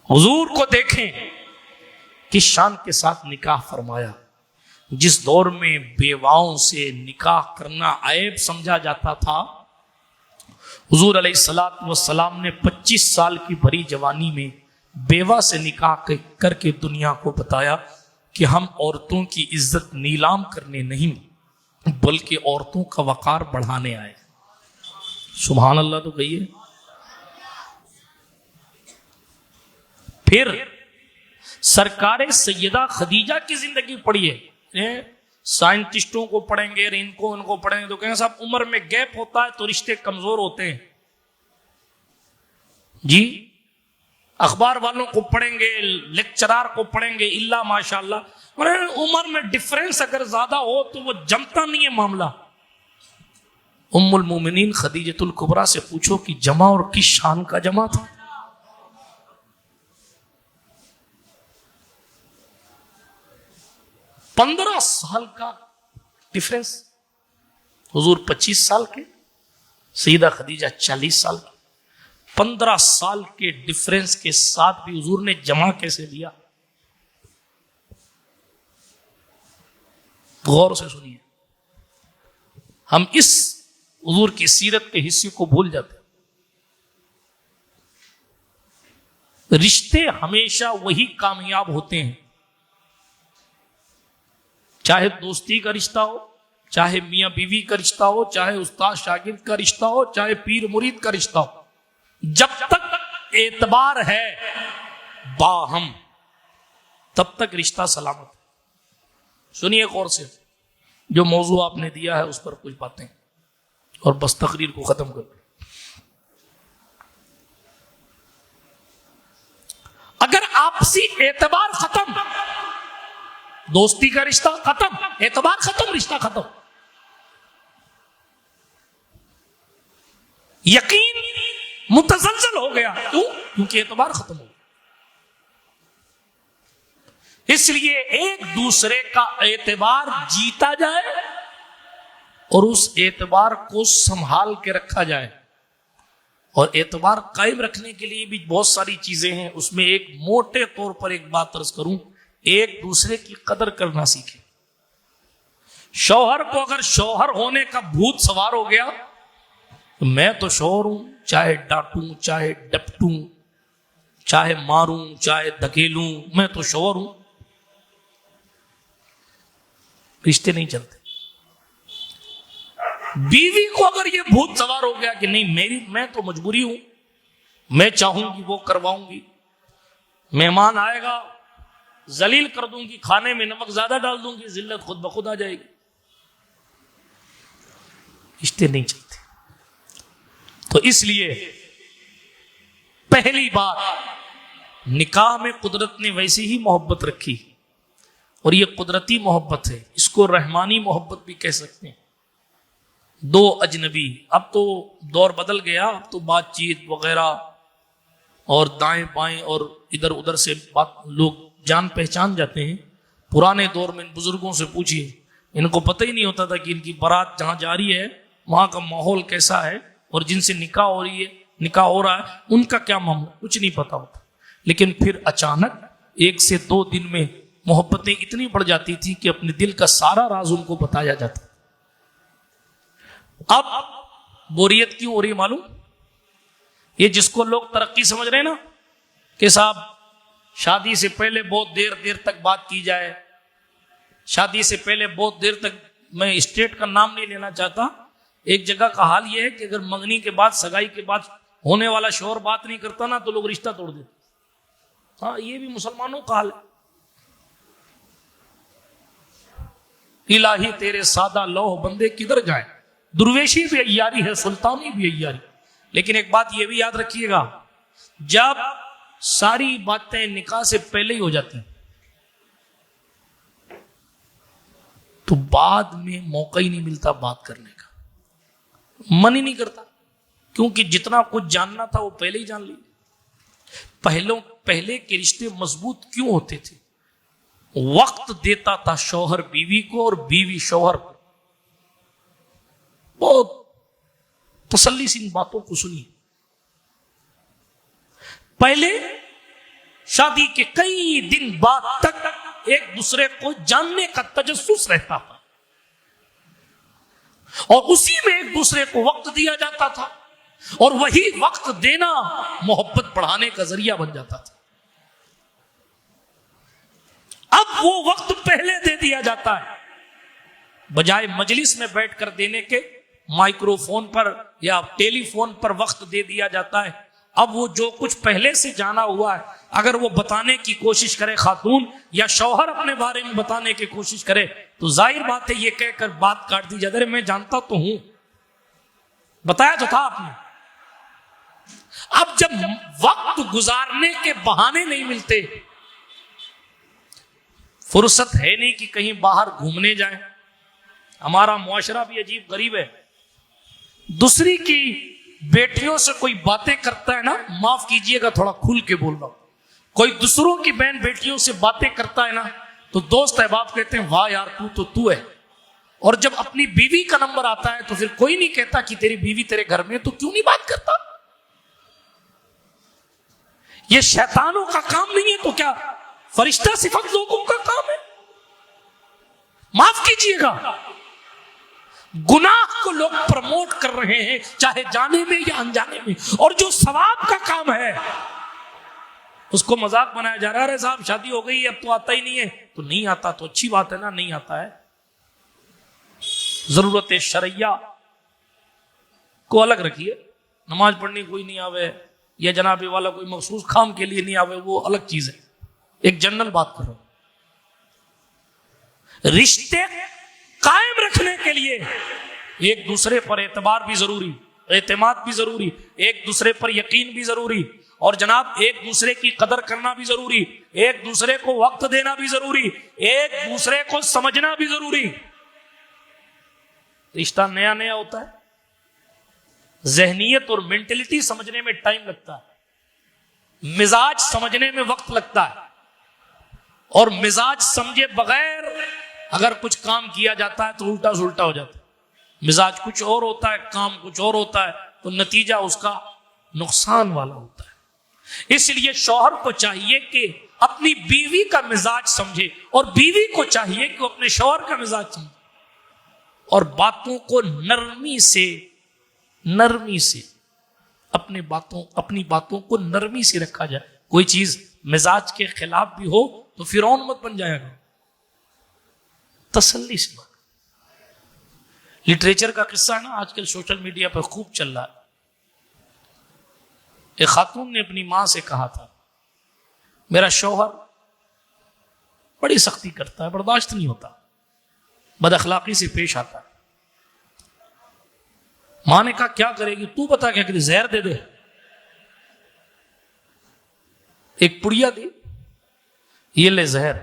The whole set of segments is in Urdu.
حضور کو دیکھیں کس شان کے ساتھ نکاح فرمایا. جس دور میں بیواؤں سے نکاح کرنا عیب سمجھا جاتا تھا، حضور علیہ الصلوۃ والسلام نے 25 سال کی بھری جوانی میں بیوہ سے نکاح کر کے دنیا کو بتایا کہ ہم عورتوں کی عزت نیلام کرنے نہیں بلکہ عورتوں کا وقار بڑھانے آئے. سبحان اللہ تو کہیے. پھر سرکار سیدہ خدیجہ کی زندگی پڑھیے. سائنٹسٹوں کو پڑھیں گے، ان کو پڑھیں گے تو کہیں صاحب عمر میں گیپ ہوتا ہے تو رشتے کمزور ہوتے ہیں. جی اخبار والوں کو پڑھیں گے، لیکچرار کو پڑھیں گے، اللہ ماشاء اللہ عمر میں ڈفرنس اگر زیادہ ہو تو وہ جمتا نہیں ہے معاملہ. ام المومنین خدیجۃ الکبریٰ سے پوچھو کہ جمع اور کس شان کا جمع تھا. پندرہ سال کا ڈفرنس. حضور 25 سال کے، سیدہ خدیجہ 40 سال کی. 15 سال کے ڈفرنس کے ساتھ بھی حضور نے جمع کیسے لیا؟ غور سے سنیے. ہم اس حضور کی سیرت کے حصے کو بھول جاتے ہیں. رشتے ہمیشہ وہی کامیاب ہوتے ہیں، چاہے دوستی کا رشتہ ہو، چاہے میاں بیوی کا رشتہ ہو، چاہے استاد شاگرد کا رشتہ ہو، چاہے پیر مرید کا رشتہ ہو. جب تک اعتبار ہے باہم تب تک رشتہ سلامت. سنیے غور سے، جو موضوع آپ نے دیا ہے اس پر کچھ باتیں اور بس تقریر کو ختم کر دیں. اگر آپسی اعتبار ختم، دوستی کا رشتہ ختم، اعتبار ختم، رشتہ ختم، یقین متزلزل ہو گیا. کیوں؟ کیونکہ اعتبار ختم ہو گیا. اس لیے ایک دوسرے کا اعتبار جیتا جائے اور اس اعتبار کو سنبھال کے رکھا جائے. اور اعتبار قائم رکھنے کے لیے بھی بہت ساری چیزیں ہیں. اس میں ایک موٹے طور پر ایک بات عرض کروں، ایک دوسرے کی قدر کرنا سیکھیں. شوہر کو اگر شوہر ہونے کا بھوت سوار ہو گیا تو میں تو شوہر ہوں، چاہے ڈانٹوں، چاہے ڈپٹوں، چاہے ماروں، چاہے دھکیلوں، میں تو شوہر ہوں. رشتے نہیں چلتے. بیوی کو اگر یہ بھوت سوار ہو گیا کہ نہیں میں تو مجبوری ہوں، میں چاہوں گی وہ کرواؤں گی، مہمان آئے گا ذلیل کر دوں گی، کھانے میں نمک زیادہ ڈال دوں گی، ذلت خود بخود آ جائے گی، رشتے نہیں چلتے. تو اس لیے پہلی بات، نکاح میں قدرت نے ویسی ہی محبت رکھی اور یہ قدرتی محبت ہے. اس کو رحمانی محبت بھی کہہ سکتے ہیں. دو اجنبی، اب تو دور بدل گیا، اب تو بات چیت وغیرہ اور دائیں بائیں اور ادھر ادھر سے بات لوگ جان پہچان جاتے ہیں. پرانے دور میں ان بزرگوں سے پوچھیے، ان کو پتہ ہی نہیں ہوتا تھا کہ ان کی بارات جہاں جا رہی ہے وہاں کا ماحول کیسا ہے، اور جن سے نکاح ہو رہا ہے ان کا کیا معاملہ، کچھ نہیں پتا ہوتا. لیکن پھر اچانک 1 سے 2 دن میں محبتیں اتنی بڑھ جاتی تھی کہ اپنے دل کا سارا راز ان کو بتایا جاتا. اب بوریت کیوں ہو رہی ہے معلوم؟ یہ جس کو لوگ ترقی سمجھ رہے ہیں نا کہ صاحب شادی سے پہلے بہت دیر تک بات کی جائے، شادی سے پہلے بہت دیر تک، میں اسٹیٹ کا نام نہیں لینا چاہتا، ایک جگہ کا حال یہ ہے کہ اگر منگنی کے بعد، سگائی کے بعد ہونے والا شوہر بات نہیں کرتا نا تو لوگ رشتہ توڑ دیتے. ہاں یہ بھی مسلمانوں کا حال ہے. الہی تیرے سادہ لوح بندے کدھر جائیں. درویشی بھی عیاری ہے، سلطانی بھی عیاری. لیکن ایک بات یہ بھی یاد رکھیے گا، جب ساری باتیں نکاح سے پہلے ہی ہو جاتی ہیں تو بعد میں موقع ہی نہیں ملتا بات کرنے کا، من ہی نہیں کرتا، کیونکہ جتنا کچھ جاننا تھا وہ پہلے ہی جان لی. پہلے کے رشتے مضبوط کیوں ہوتے تھے؟ وقت دیتا تھا شوہر بیوی کو اور بیوی شوہر کو. بہت تسلی سے ان باتوں کو سنیے. پہلے شادی کے کئی دن بعد تک ایک دوسرے کو جاننے کا تجسس رہتا تھا اور اسی میں ایک دوسرے کو وقت دیا جاتا تھا اور وہی وقت دینا محبت بڑھانے کا ذریعہ بن جاتا تھا. اب وہ وقت پہلے دے دیا جاتا ہے بجائے مجلس میں بیٹھ کر دینے کے مائکرو فون پر یا ٹیلی فون پر وقت دے دیا جاتا ہے. اب وہ جو کچھ پہلے سے جانا ہوا ہے اگر وہ بتانے کی کوشش کرے خاتون یا شوہر اپنے بارے میں بتانے کی کوشش کرے تو ظاہر بات ہے یہ کہہ کر بات کاٹ دی جاتی ہے میں جانتا تو ہوں, بتایا تو تھا آپ نے. اب جب وقت گزارنے کے بہانے نہیں ملتے, فرصت ہے نہیں کہ کہیں باہر گھومنے جائیں. ہمارا معاشرہ بھی عجیب غریب ہے, دوسری کی بیٹیوں سے کوئی باتیں کرتا ہے نا, معاف کیجئے گا تھوڑا کھل کے بول رہا ہوں, کوئی دوسروں کی بہن بیٹیوں سے باتیں کرتا ہے نا تو دوست احباب کہتے ہیں واہ یار تو ہے, اور جب اپنی بیوی کا نمبر آتا ہے تو پھر کوئی نہیں کہتا کہ تیری بیوی تیرے گھر میں تو کیوں نہیں بات کرتا. یہ شیطانوں کا کام نہیں ہے تو کیا فرشتہ صفت لوگوں کا کام ہے؟ معاف کیجئے گا, گناہ کو لوگ پروموٹ کر رہے ہیں چاہے جانے میں یا انجانے میں, اور جو ثواب کا کام ہے اس کو مذاق بنایا جا رہا ہے. ارے صاحب شادی ہو گئی اب تو آتا ہی نہیں ہے, تو نہیں آتا تو اچھی بات ہے نا, نہیں آتا ہے. ضرورت شرعیہ کو الگ رکھیے, نماز پڑھنے کوئی نہیں آوے یا جناب والا کوئی مخصوص کام کے لیے نہیں آوے وہ الگ چیز ہے, ایک جنرل بات کرو. رشتے قائم رکھنے کے لیے ایک دوسرے پر اعتبار بھی ضروری, اعتماد بھی ضروری, ایک دوسرے پر یقین بھی ضروری, اور جناب ایک دوسرے کی قدر کرنا بھی ضروری, ایک دوسرے کو وقت دینا بھی ضروری, ایک دوسرے کو سمجھنا بھی ضروری. رشتہ نیا نیا ہوتا ہے, ذہنیت اور مینٹلٹی سمجھنے میں ٹائم لگتا ہے, مزاج سمجھنے میں وقت لگتا ہے, اور مزاج سمجھے بغیر اگر کچھ کام کیا جاتا ہے تو الٹا سلٹا ہو جاتا ہے. مزاج کچھ اور ہوتا ہے, کام کچھ اور ہوتا ہے, تو نتیجہ اس کا نقصان والا ہوتا ہے. اس لیے شوہر کو چاہیے کہ اپنی بیوی کا مزاج سمجھے اور بیوی کو چاہیے کہ وہ اپنے شوہر کا مزاج سمجھے, اور باتوں کو نرمی سے اپنی باتوں کو نرمی سے رکھا جائے. کوئی چیز مزاج کے خلاف بھی ہو تو فرعون مت بن جائے گا, تسلی سے بات. لٹریچر کا قصہ ہے نا, آج کل سوشل میڈیا پر خوب چل رہا ہے. ایک خاتون نے اپنی ماں سے کہا تھا میرا شوہر بڑی سختی کرتا ہے, برداشت نہیں ہوتا, بد اخلاقی سے پیش آتا ہے. ماں نے کہا کیا کرے گی, تو بتا کیا کرے, زہر دے دے. ایک پڑیا دی, یہ لے زہر,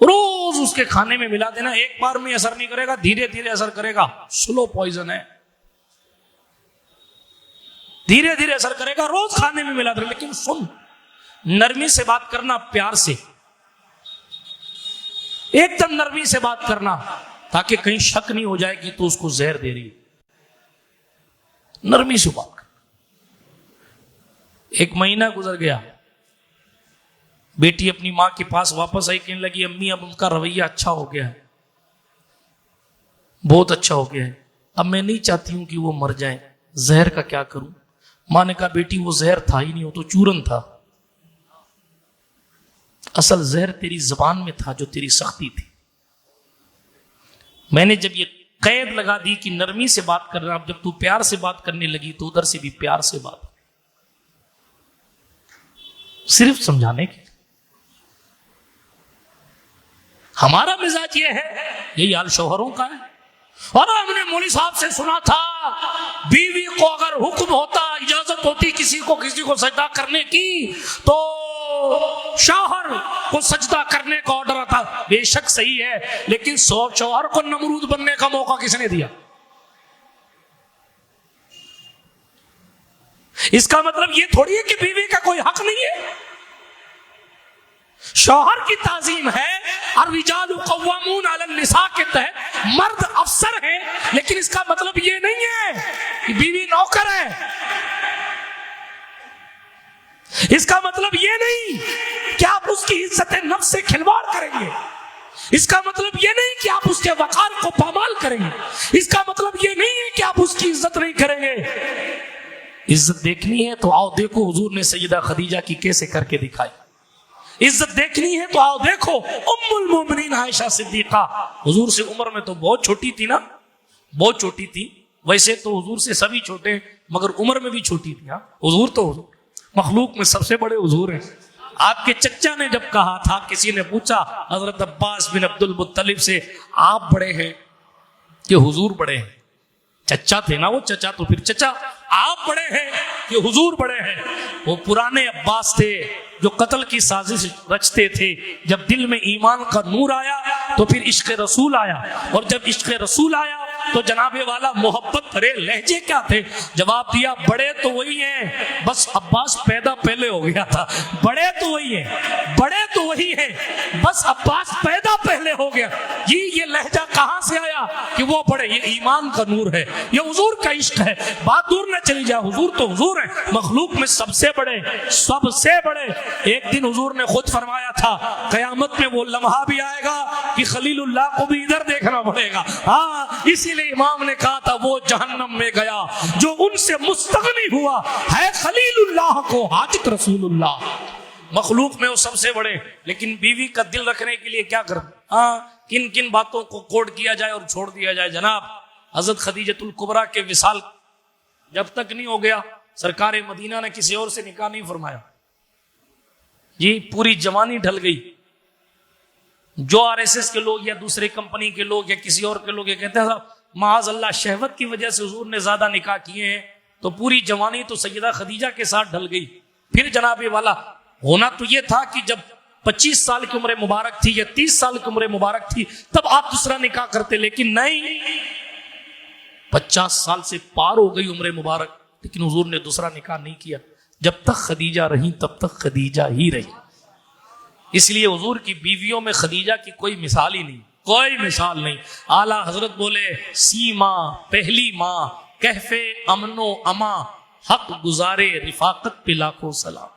روز اس کے کھانے میں ملا دینا, ایک بار میں اثر نہیں کرے گا, دھیرے دھیرے اثر کرے گا, سلو پوائزن ہے, دھیرے دھیرے اثر کرے گا, روز کھانے میں ملا دینا. لیکن سن, نرمی سے بات کرنا, پیار سے, ایک دم نرمی سے بات کرنا تاکہ کہیں شک نہیں ہو جائے کہ تو اس کو زہر دے رہی. نرمی سے بات کر. ایک مہینہ گزر گیا, بیٹی اپنی ماں کے پاس واپس آئی, کہنے لگی امی اب ان کا رویہ اچھا ہو گیا ہے, بہت اچھا ہو گیا ہے, اب میں نہیں چاہتی ہوں کہ وہ مر جائیں, زہر کا کیا کروں. ماں نے کہا بیٹی وہ زہر تھا ہی نہیں, وہ تو چورن تھا, اصل زہر تیری زبان میں تھا جو تیری سختی تھی. میں نے جب یہ قید لگا دی کہ نرمی سے بات کر رہا, اب جب تو پیار سے بات کرنے لگی تو ادھر سے بھی پیار سے بات, صرف سمجھانے کی. ہمارا مزاج یہ ہے, یہی حال شوہروں کا ہے. اور ہم نے مولوی صاحب سے سنا تھا بیوی کو اگر حکم ہوتا, اجازت ہوتی کسی کو سجدہ کرنے کی تو شوہر کو سجدہ کرنے کا آرڈر آتا. بے شک صحیح ہے, لیکن شوہر کو نمرود بننے کا موقع کس نے دیا؟ اس کا مطلب یہ تھوڑی ہے کہ بیوی کا کوئی حق نہیں ہے. شوہر کی تعظیم ہے, الرجال قوامون علی النساء کے تحت مرد افسر ہیں, لیکن اس کا مطلب یہ نہیں ہے کہ بیوی نوکر ہے. اس کا مطلب یہ نہیں کہ آپ اس کی عزت نفس سے کھلواڑ کریں گے، اس کا مطلب یہ نہیں کہ آپ اس کے وقار کو پامال کریں گے، اس کا مطلب یہ نہیں ہے کہ آپ اس کی عزت نہیں کریں گے۔ عزت دیکھنی ہے تو آؤ دیکھو حضور نے سیدہ خدیجہ کی کیسے کر کے دکھائی، عزت دیکھنی ہے تو آؤ دیکھو ام المومنین عائشہ صدیقہ، حضور سے عمر میں تو بہت چھوٹی تھی نا، بہت چھوٹی تھی، ویسے تو حضور سے سبھی چھوٹے ہیں مگر عمر میں بھی چھوٹی تھی۔ حضور تو حضور مخلوق میں سب سے بڑے حضور ہیں۔ آپ کے چچا نے جب کہا تھا، کسی نے پوچھا حضرت عباس بن عبد المطلب سے، آپ بڑے ہیں کہ حضور بڑے ہیں؟ چچا تھے نا وہ، چچا تو پھر چچا، آپ بڑے ہیں کہ حضور بڑے ہیں؟ وہ پرانے عباس تھے جو قتل کی سازش رچتے تھے۔ جب دل میں ایمان کا نور آیا تو پھر عشق رسول آیا، اور جب عشق رسول آیا تو جناب والا محبت بھرے لہجے کیا تھے؟ جواب دیا بڑے تو وہی ہیں، بس عباس پیدا پہلے ہو گیا تھا۔ بڑے تو وہی ہیں، بڑے تو وہی ہیں، بس عباس پیدا پہلے ہو گیا۔ یہ لہجہ کہاں سے آیا کہ وہ بڑے؟ یہ ایمان کا نور ہے، یہ حضور کا عشق ہے۔ بات دور نہ چلی جائے، حضور تو حضور ہیں، مخلوق میں سب سے بڑے، سب سے بڑے۔ ایک دن حضور نے خود فرمایا تھا قیامت میں وہ لمحہ بھی آئے گا کہ خلیل اللہ کو بھی ادھر دیکھنا پڑے گا۔ ہاں، اسی لیے امام نے کہا تھا وہ جہنم میں گیا جو ان سے مستغنی ہوا ہے خلیل اللہ کو حاجت رسول اللہ۔ مخلوق میں وہ سب سے بڑے، لیکن بیوی کا دل رکھنے کے لیے کیا کرتے؟ ہاں، کن کن باتوں کو کوڈ کیا جائے اور چھوڑ دیا جائے۔ جناب حضرت خدیجۃ الکبریٰ کے وصال جب تک نہیں ہو گیا، سرکار مدینہ نے کسی اور سے نکاح نہیں فرمایا جی، پوری جوانی ڈھل گئی۔ جو RSS کے لوگ یا دوسرے کمپنی کے لوگ یا کسی اور کے لوگ یہ کہتے ہیں معاذ اللہ شہوت کی وجہ سے حضور نے زیادہ نکاح کیے ہیں، تو پوری جوانی تو سیدہ خدیجہ کے ساتھ ڈھل گئی۔ پھر جناب والا ہونا تو یہ تھا کہ جب 25 سال کی عمر مبارک تھی یا 30 سال کی عمر مبارک تھی تب آپ دوسرا نکاح کرتے، لیکن نہیں، 50 سال سے پار ہو گئی عمر مبارک لیکن حضور نے دوسرا نکاح نہیں کیا۔ جب تک خدیجہ رہی تب تک خدیجہ ہی رہی۔ اس لیے حضور کی بیویوں میں خدیجہ کی کوئی مثال ہی نہیں، کوئی مثال نہیں۔ اعلیٰ حضرت بولے سی ماں، پہلی ماں، کہف امن و اما، حق گزارے رفاقت پہ لاکھوں سلام۔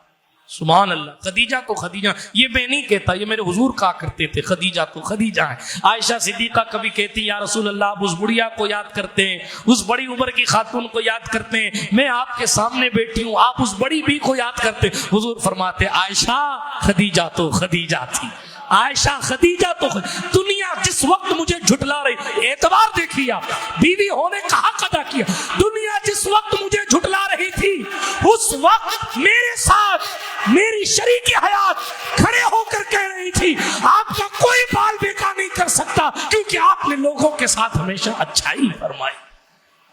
سبحان اللہ۔ خدیجہ تو خدیجہ، یہ میں نہیں کہتا، یہ میرے حضور کہا کرتے تھے خدیجہ تو خدیجہ ہے۔ عائشہ صدیقہ کبھی کہتی یا رسول اللہ آپ اس بڑھیا کو یاد کرتے ہیں، اس بڑی عمر کی خاتون کو یاد کرتے ہیں، میں آپ کے سامنے بیٹھی ہوں آپ اس بڑی بھی کو یاد کرتے۔ حضور فرماتے عائشہ خدیجہ تو خدیجہ تھی، عائشہ خدیجہ تو دنیا جس وقت مجھے جھٹلا رہی، اعتبار دیکھیے آپ، بیوی ہونے کا حق ادا کیا، دنیا جس وقت مجھے جھٹلا رہی تھی اس وقت میرے ساتھ میری شریک حیات کھڑے ہو کر کہہ رہی تھی آپ کا کوئی بال بیکا نہیں کر سکتا کیونکہ آپ نے لوگوں کے ساتھ ہمیشہ اچھائی فرمائی۔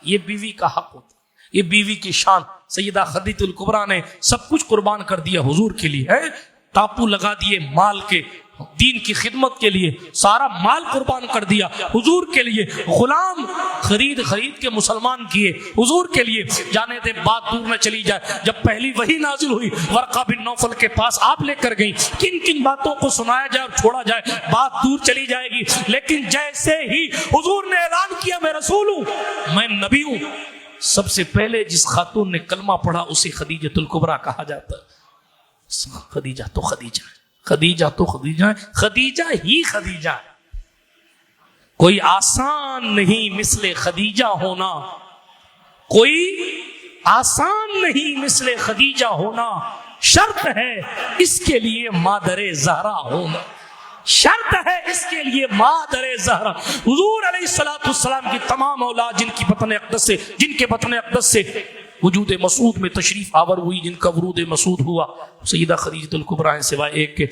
یہ بیوی کا حق ہوتا، یہ بیوی کی شان۔ سیدہ خدیجہ الکبریٰ نے سب کچھ قربان کر دیا حضور کے لیے، ہے ٹاپو لگا دیے مال کے، دین کی خدمت کے لیے سارا مال قربان کر دیا حضور کے لیے، غلام خرید کے مسلمان کیے حضور کے لیے۔ جانے دے بات دور نہ چلی جائے، جب پہلی وحی نازل ہوئی ورقہ بن نوفل کے پاس آپ لے کر گئی، کن کن باتوں کو سنایا جائے اور چھوڑا جائے بات دور چلی جائے گی، لیکن جیسے ہی حضور نے اعلان کیا میں رسول ہوں، میں نبی ہوں، سب سے پہلے جس خاتون نے کلمہ پڑھا اسے خدیجۃ الکبریٰ کہا جاتا ہے۔ خدیجہ تو خدیجہ ہے، خدیجہ تو خدیجہ ہے، خدیجہ ہی خدیجہ ہے۔ کوئی آسان نہیں مثل خدیجہ ہونا، کوئی آسان نہیں مثل خدیجہ ہونا، شرط ہے اس کے لیے مادر زہرا ہونا، شرط ہے اس کے لیے مادر زہرا۔ حضور علیہ السلام کی تمام اولاد جن کے بطن اقدس سے وجود مسعود میں تشریف آور ہوئی، جن کا ورود مسعود ہوا، سیدہ خدیجۃ الکبریٰ سوائے ایک کے